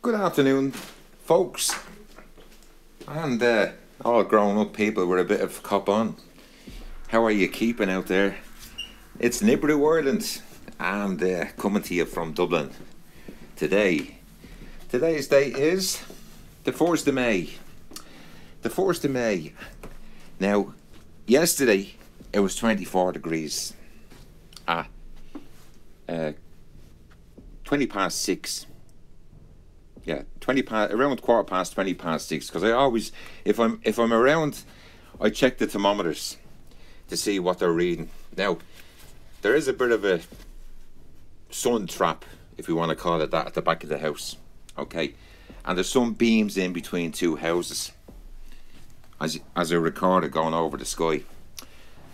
Good afternoon, folks, and all grown-up people with a bit of cop on. How are you keeping out there? It's Nibiru, Ireland, and coming to you from Dublin today. Today's date is the 1st of May. The 1st of May. Now, yesterday it was 24 degrees at 20 past 6. Yeah, around 6:15, because I always, if I'm around, I check the thermometers to see what they're reading. Now, there is a bit of a sun trap, if you want to call it that, at the back of the house. Okay, and there's some beams in between two houses, as I recorded going over the sky.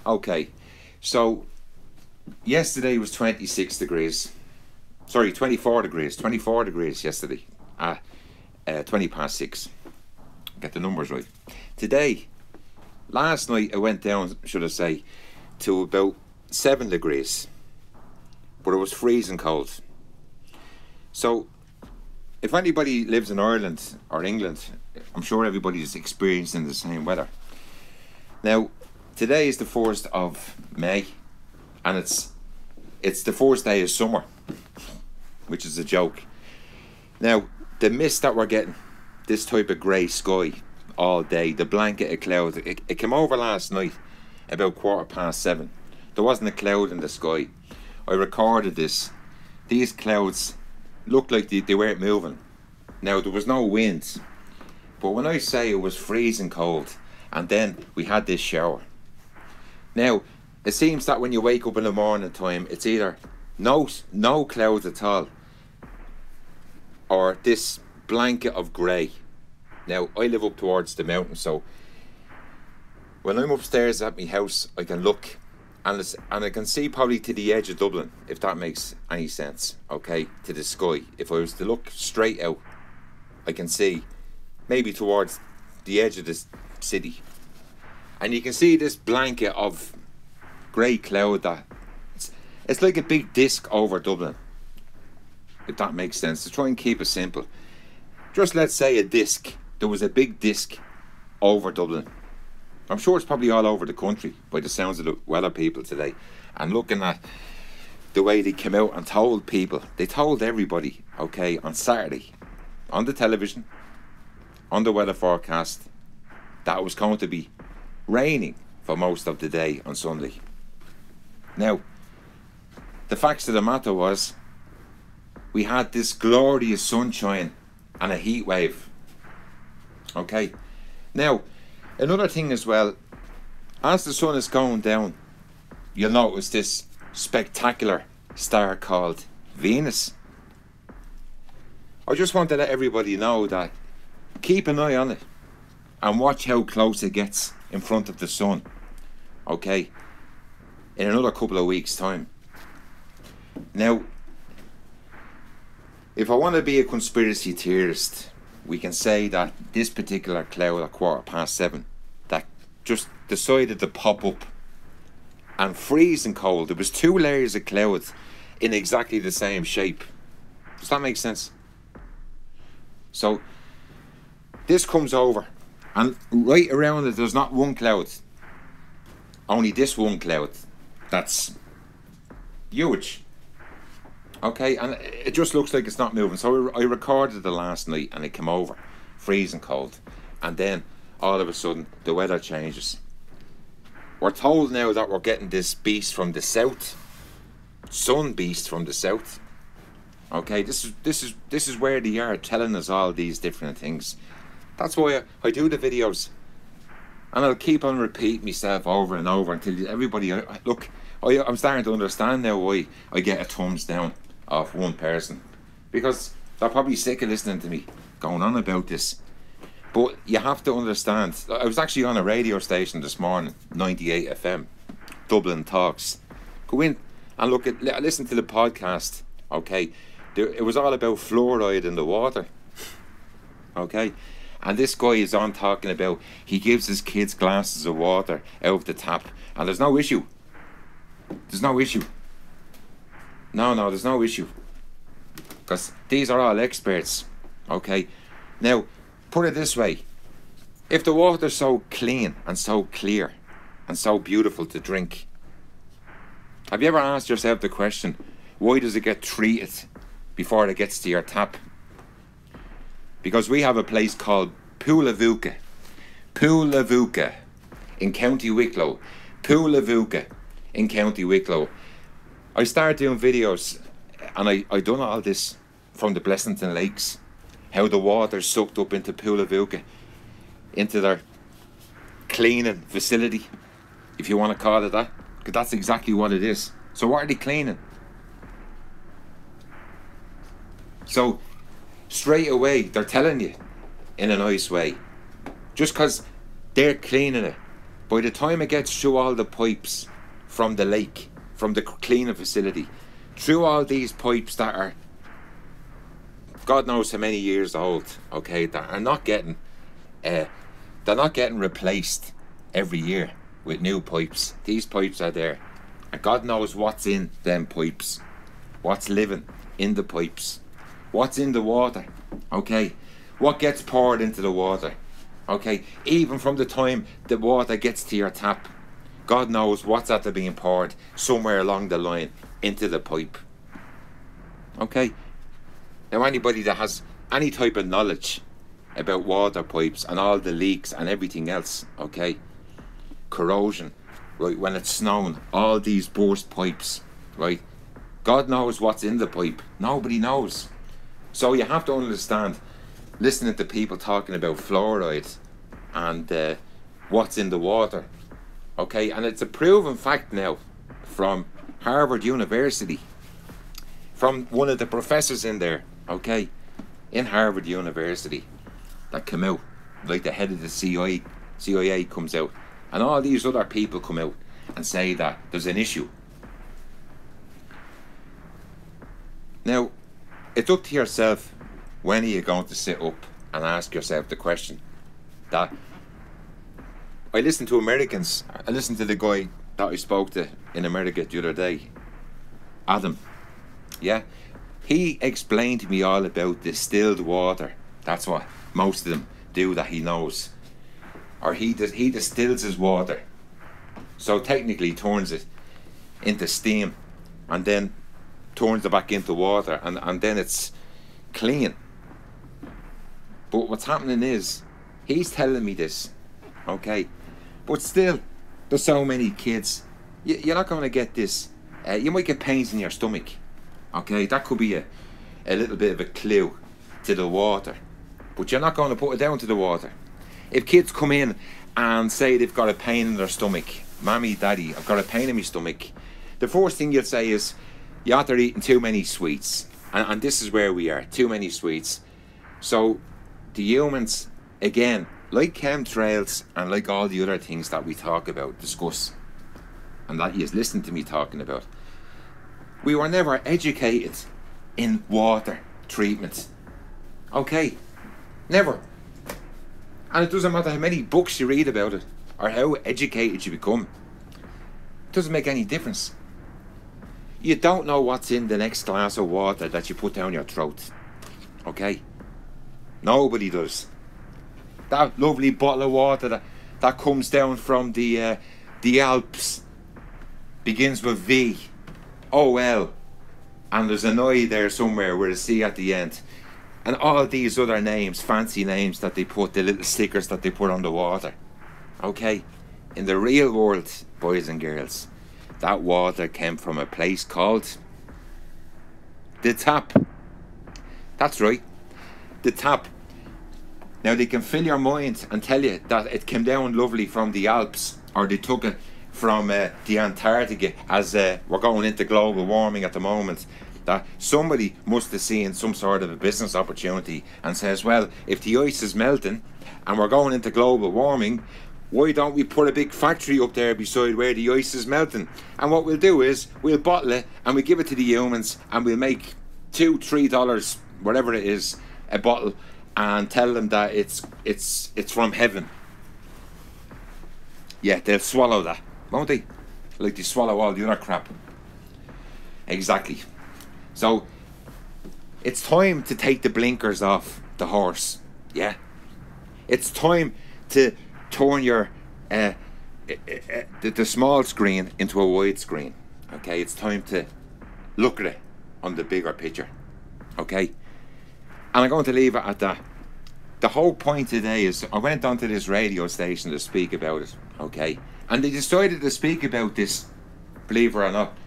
Okay, so yesterday was 26 degrees. Sorry, 24 degrees. 24 degrees yesterday. 20 past 6. Get the numbers right. Today, last night I went down, should I say, to about 7 degrees, but it was freezing cold. So if anybody lives in Ireland or England, I'm sure everybody's experiencing the same weather. Now, today is the 1st of May, and it's the first day of summer, which is a joke. Now, the mist that we're getting, this type of grey sky all day, the blanket of cloud, it came over last night about 7:15. There wasn't a cloud in the sky. I recorded this. These clouds looked like they weren't moving. Now, there was no wind, but when I say it was freezing cold, and then we had this shower. Now, it seems that when you wake up in the morning time, it's either no clouds at all, or this blanket of grey. Now, I live up towards the mountain, so when I'm upstairs at my house, I can look, and I can see probably to the edge of Dublin, if that makes any sense, okay, to the sky. If I was to look straight out, I can see maybe towards the edge of this city. And you can see this blanket of grey cloud that it's like a big disc over Dublin, if that makes sense. To try and keep it simple, just let's say a disc. There was a big disc over Dublin. I'm sure it's probably all over the country by the sounds of the weather people today. And looking at the way they came out and told people, they told everybody, okay, on Saturday, on the television, on the weather forecast, that it was going to be raining for most of the day on Sunday. Now, the facts of the matter was, we had this glorious sunshine and a heat wave. Okay. Now, another thing as well, as the sun is going down, you'll notice this spectacular star called Venus. I just want to let everybody know that keep an eye on it and watch how close it gets in front of the sun. Okay. In another couple of weeks' time. Now, if I want to be a conspiracy theorist, we can say that this particular cloud at 7:15, that just decided to pop up and freezing cold. There was 2 layers of clouds in exactly the same shape. Does that make sense? So this comes over, and right around it there's not one cloud, only this one cloud that's huge. Okay, and it just looks like it's not moving. So I recorded it last night, and it came over freezing cold, and then all of a sudden the weather changes. We're told now that we're getting this beast from the south, sun beast from the south. Okay, this is where they are telling us all these different things. That's why I do the videos, and I'll keep on repeating myself over and over until everybody look. I'm starting to understand now why I get a thumbs down off one person, because they're probably sick of listening to me going on about this. But you have to understand, I was actually on a radio station this morning, 98 FM, Dublin Talks. Go in and listen to the podcast. Okay, it was all about fluoride in the water. Okay, and this guy is on talking about he gives his kids glasses of water out of the tap, and there's no issue. There's no issue. No, there's no issue. Because these are all experts. Okay, now put it this way: if the water's so clean and so clear and so beautiful to drink, have you ever asked yourself the question, why does it get treated before it gets to your tap? Because we have a place called Pulavuka in County Wicklow. Pulavuka in County Wicklow. I started doing videos, and I done all this from the Blessington Lakes, how the water's sucked up into Pulavuka, into their cleaning facility, if you want to call it that, because that's exactly what it is. So what are they cleaning? So straight away they're telling you in a nice way, just because they're cleaning it, by the time it gets through all the pipes from the lake, from the cleaning facility, through all these pipes that are God knows how many years old, okay, that are not getting they're not getting replaced every year with new pipes. These pipes are there, and God knows what's in them pipes, what's living in the pipes, what's in the water, okay, what gets poured into the water, okay, even from the time the water gets to your tap, God knows what's after being poured somewhere along the line into the pipe. Okay, now anybody that has any type of knowledge about water pipes and all the leaks and everything else, okay, corrosion, right, when it's snowing, all these burst pipes, right, God knows what's in the pipe, nobody knows. So you have to understand, listening to people talking about fluoride and what's in the water, okay, and it's a proven fact now from Harvard University, from one of the professors in there, okay, in Harvard University, that come out, like the head of the CIA comes out, and all these other people come out and say that there's an issue. Now, it's up to yourself, when are you going to sit up and ask yourself the question that I listen to Americans. I listened to the guy that I spoke to in America the other day, Adam. Yeah, he explained to me all about distilled water. That's what most of them do that he knows. Or he distills his water. So technically he turns it into steam and then turns it back into water, and then it's clean. But what's happening is, he's telling me this, okay, but still there's so many kids, you're not going to get this. You might get pains in your stomach, okay, that could be a little bit of a clue to the water, but you're not going to put it down to the water. If kids come in and say they've got a pain in their stomach, Mommy, Daddy, I've got a pain in my stomach, the first thing you'll say is, you're after eating too many sweets. And this is where we are, too many sweets. So the humans, again, like chemtrails and like all the other things that we talk about, discuss, and that you listen to me talking about, we were never educated in water treatment. Okay, never. And it doesn't matter how many books you read about it or how educated you become, it doesn't make any difference. You don't know what's in the next glass of water that you put down your throat, okay? Nobody does. That lovely bottle of water that comes down from the Alps begins with V, O-L, and there's an I there somewhere with a C at the end, and all these other names, fancy names that they put, the little stickers that they put on the water, okay? In the real world, boys and girls, that water came from a place called the tap. That's right, the tap. Now they can fill your mind and tell you that it came down lovely from the Alps, or they took it from the Antarctica, as we're going into global warming at the moment, that somebody must have seen some sort of a business opportunity and says, well, if the ice is melting and we're going into global warming, why don't we put a big factory up there beside where the ice is melting? And what we'll do is we'll bottle it and we give it to the humans, and we'll make $2-3, whatever it is, a bottle, and tell them that it's from heaven. Yeah, they'll swallow that, won't they? Like they swallow all the other crap. Exactly. So it's time to take the blinkers off the horse. Yeah, it's time to turn your the small screen into a wide screen. Okay, it's time to look at it on the bigger picture. Okay, and I'm going to leave it at that. The whole point today is I went onto this radio station to speak about it. Okay, and they decided to speak about this, believe it or not.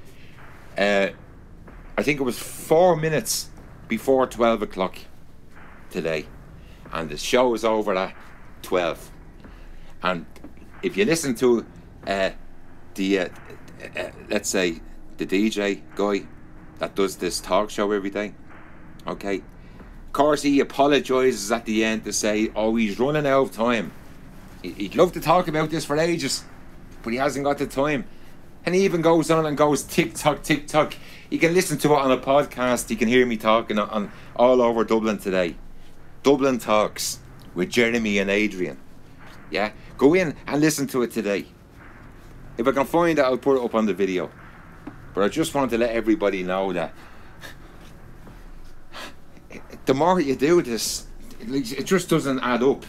I think it was 4 minutes before 12 o'clock today, and the show is over at 12. And if you listen to let's say the DJ guy that does this talk show every day, okay, of course he apologises at the end to say, oh, he's running out of time. He'd love to talk about this for ages, but he hasn't got the time. And he even goes on and goes tick tock, tick tock. You can listen to it on a podcast. You can hear me talking on all over Dublin today. Dublin Talks with Jeremy and Adrian. Yeah, go in and listen to it today. If I can find it, I'll put it up on the video. But I just want to let everybody know that the more you do this, it just doesn't add up.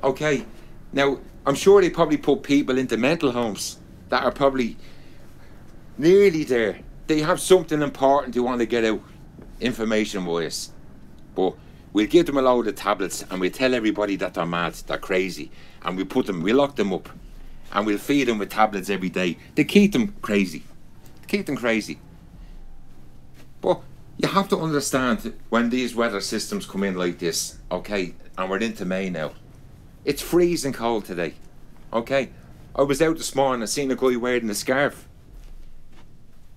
Okay, now I'm sure they probably put people into mental homes that are probably nearly there. They have something important they want to get out, information wise. But we'll give them a load of tablets and we'll tell everybody that they're mad, they're crazy, and we'll lock them up and we'll feed them with tablets every day to keep them crazy. But you have to understand, when these weather systems come in like this, okay, and we're into May now, it's freezing cold today. Okay, I was out this morning and seen a guy wearing a scarf.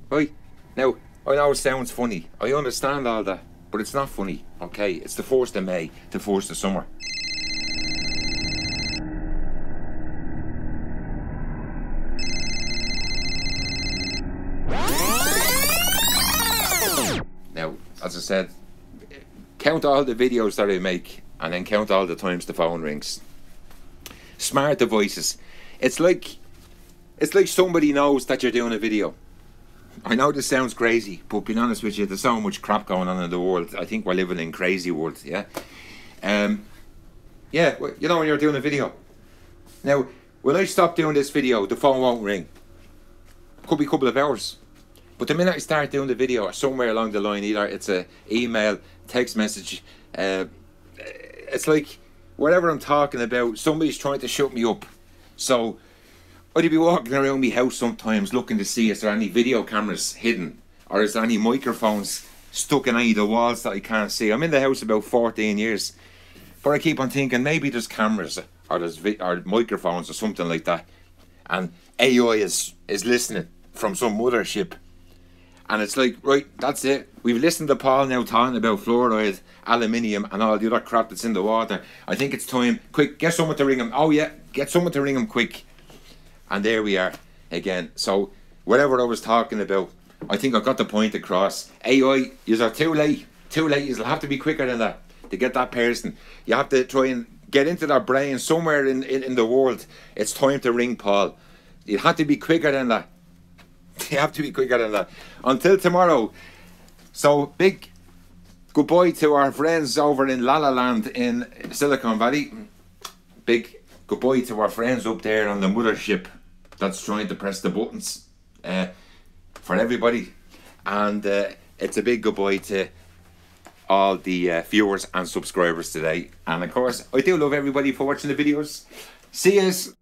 Right, now I know it sounds funny, I understand all that, but it's not funny. Okay, it's the 1st of May, the 1st of summer. Now, as I said, count all the videos that I make and then count all the times the phone rings. Smart devices. It's like somebody knows that you're doing a video. I know this sounds crazy, but being honest with you, there's so much crap going on in the world. I think we're living in crazy world, yeah? Yeah, well, you know, when you're doing a video. Now, when I stop doing this video, the phone won't ring. Could be a couple of hours. But the minute I start doing the video, or somewhere along the line, either it's a email, text message, it's like whatever I'm talking about, somebody's trying to shut me up. So I'd be walking around my house sometimes looking to see is there any video cameras hidden, or is there any microphones stuck in any of the walls that I can't see. I'm in the house about 14 years, but I keep on thinking maybe there's cameras or there's or microphones or something like that, and AI is listening from some mothership. And it's like, right, that's it. We've listened to Paul now talking about fluoride, aluminium and all the other crap that's in the water. I think it's time. Quick, get someone to ring him. Oh yeah, get someone to ring him quick. And there we are again. So whatever I was talking about, I think I got the point across. AI, you are too late. Too late. You'll have to be quicker than that to get that person. You have to try and get into their brain somewhere in the world. It's time to ring Paul. You have to be quicker than that. You have to be quicker than that. Until tomorrow. So big goodbye to our friends over in La La Land in Silicon Valley. Big goodbye to our friends up there on the mothership that's trying to press the buttons for everybody. And it's a big goodbye to all the viewers and subscribers today. And of course, I do love everybody for watching the videos. See yous.